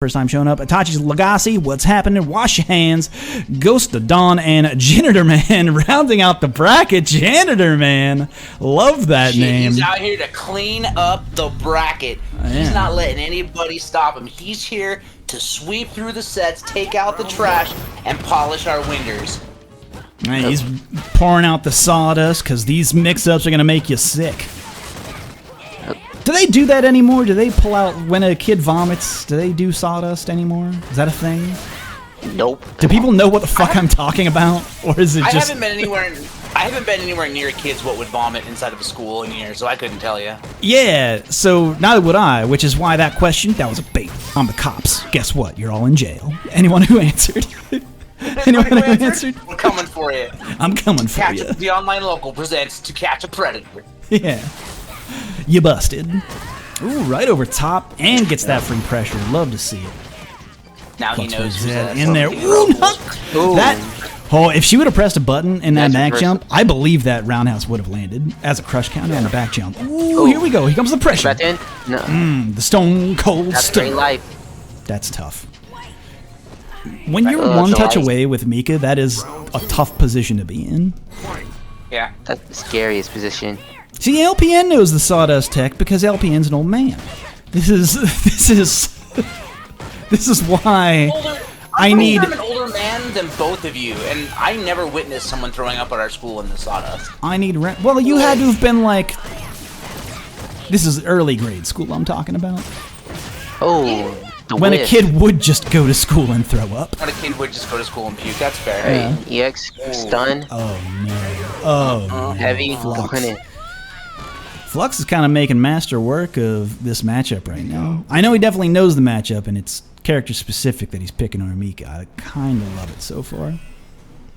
First time showing up. Itachi's Legacy, what's happening? Wash your hands. Ghost of Dawn and Janitor Man rounding out the bracket. Janitor Man. Love that name. He's out here to clean up the bracket. He's not letting anybody stop him. He's here to sweep through the sets, take out the trash, and polish our wingers. He's pouring out the sawdust because these mix-ups are going to make you sick. Do they do that anymore? Do they pull out when a kid vomits? Do they do sawdust anymore? Is that a thing? Nope. Do people know what the fuck I'm talking about, or is it just? I haven't been anywhere near kids what would vomit inside of a school in years, so I couldn't tell you. Yeah, so neither would I, which is why that was a bait. I'm the cops. Guess what? You're all in jail. Anyone who answered. Anyone who answered? We're coming for you. I'm coming for you. The Online Local presents To Catch a Predator. Yeah. You busted. Ooh, right over top, and gets that free pressure. Love to see it. Now he knows who's in there. Ooh, if she would have pressed a button in that back jump, I believe that roundhouse would have landed as a crush counter on the back jump. Ooh, here we go. Here comes the pressure. No. The stone cold stone. Life. That's tough. When you're one touch away with Mika, that is a tough position to be in. Yeah. That's the scariest position. See, LPN knows the sawdust tech because LPN's an old man. This is why I need. I'm an older man than both of you, and I never witnessed someone throwing up at our school in the sawdust. I need. Well, you had to have been like. This is early grade school I'm talking about. Oh. When a kid would just go to school and throw up. When a kid would just go to school and puke, that's fair. Hey, EX, stun. Oh no. Oh. Heavy. Flux. Flux is kind of making master work of this matchup right now. I know he definitely knows the matchup, and it's character specific that he's picking R.Mika. I kind of love it so far.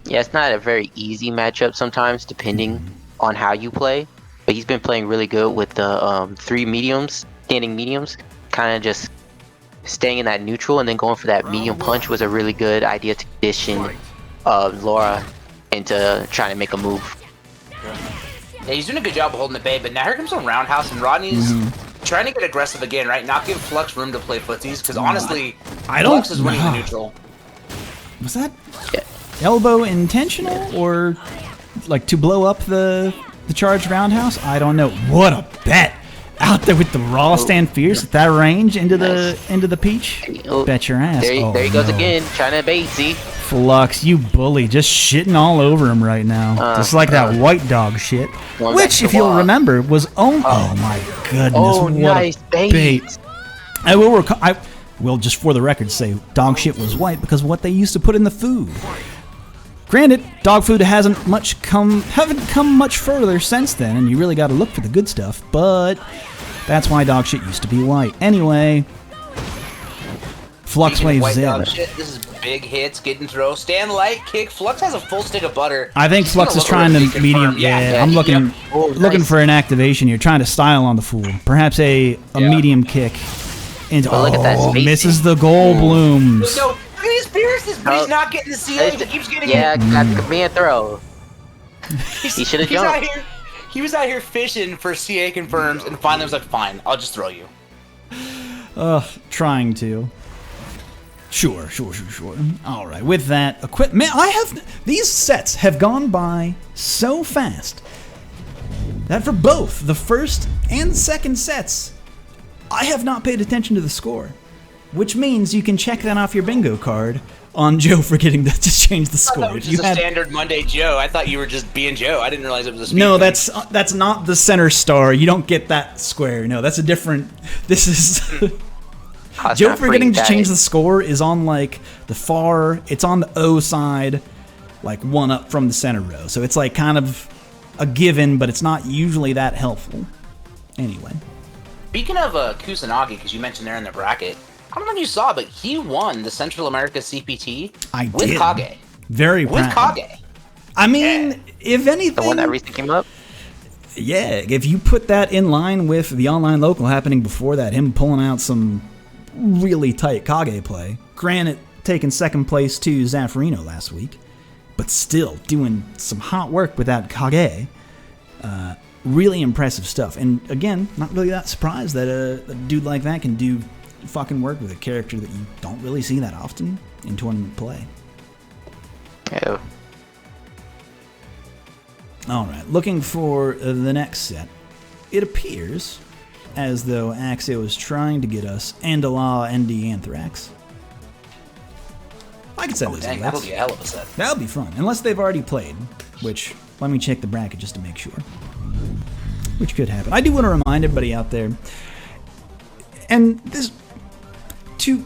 Yeah, it's not a very easy matchup sometimes, depending on how you play. But he's been playing really good with the three mediums, standing mediums, kind of just staying in that neutral and then going for that medium punch was a really good idea to condition Laura into trying to make a move. Yeah, he's doing a good job of holding the bay, but now here comes a roundhouse, and Rodney's trying to get aggressive again, right? Not give Flux room to play footsies, because honestly, Flux is winning the neutral. Was that elbow intentional, or like to blow up the charged roundhouse? I don't know. What a bet! Out there with the raw stand fierce at that range into the peach. Bet your ass. There he goes again, trying to bait. See, Flux, you bully, just shitting all over him right now, just like that white dog shit. Which, if you'll remember, was oh my goodness, what nice bait. I will just for the record say dog shit was white because of what they used to put in the food. Granted, dog food haven't come much further since then, and you really got to look for the good stuff, but that's why dog shit used to be white. Anyway, FluxWaveZ. This is big hits, getting throw, stand light, kick. Flux has a full stick of butter. I think Flux is trying to medium. Yeah, I'm looking for an activation here, trying to style on the fool. Perhaps a medium kick. Into, look at that space. Misses the goal blooms. No, look at these pierces, but he's not getting the CA. He keeps getting that's a command throw. He should have jumped. He was out here fishing for CA confirms, and finally was like, fine, I'll just throw you. Trying to. Sure. All right, with that equipment, these sets have gone by so fast that for both the first and second sets, I have not paid attention to the score, which means you can check that off your bingo card on Joe forgetting to change the score. That was just a standard Monday Joe. I thought you were just being Joe. I didn't realize it was a speed No, thing. that's not the center star. You don't get that square. No, that's a different. This is. Joe forgetting to change the score is on like the far. It's on the O side, like one up from the center row. So it's like kind of a given, but it's not usually that helpful. Anyway. Speaking of Kusanagi, because you mentioned there in the bracket, I don't know if you saw, but he won the Central America CPT with Kage. Very proud. With Kage. I mean, if anything, the one that recently came up. Yeah, if you put that in line with the online local happening before that, him pulling out some really tight Kage play. Granted, taking second place to Zaffarino last week, but still doing some hot work with that Kage. Really impressive stuff. And again, not really that surprised that a dude like that can do fucking work with a character that you don't really see that often in tournament play. Yeah. Alright, looking for the next set. It appears as though Axio is trying to get us Andala ND Anthrax. I could set those. Dang, that'll be a hell of a set. That'll be fun, unless they've already played, which, let me check the bracket just to make sure. Which could happen. I do want to remind everybody out there, and this, to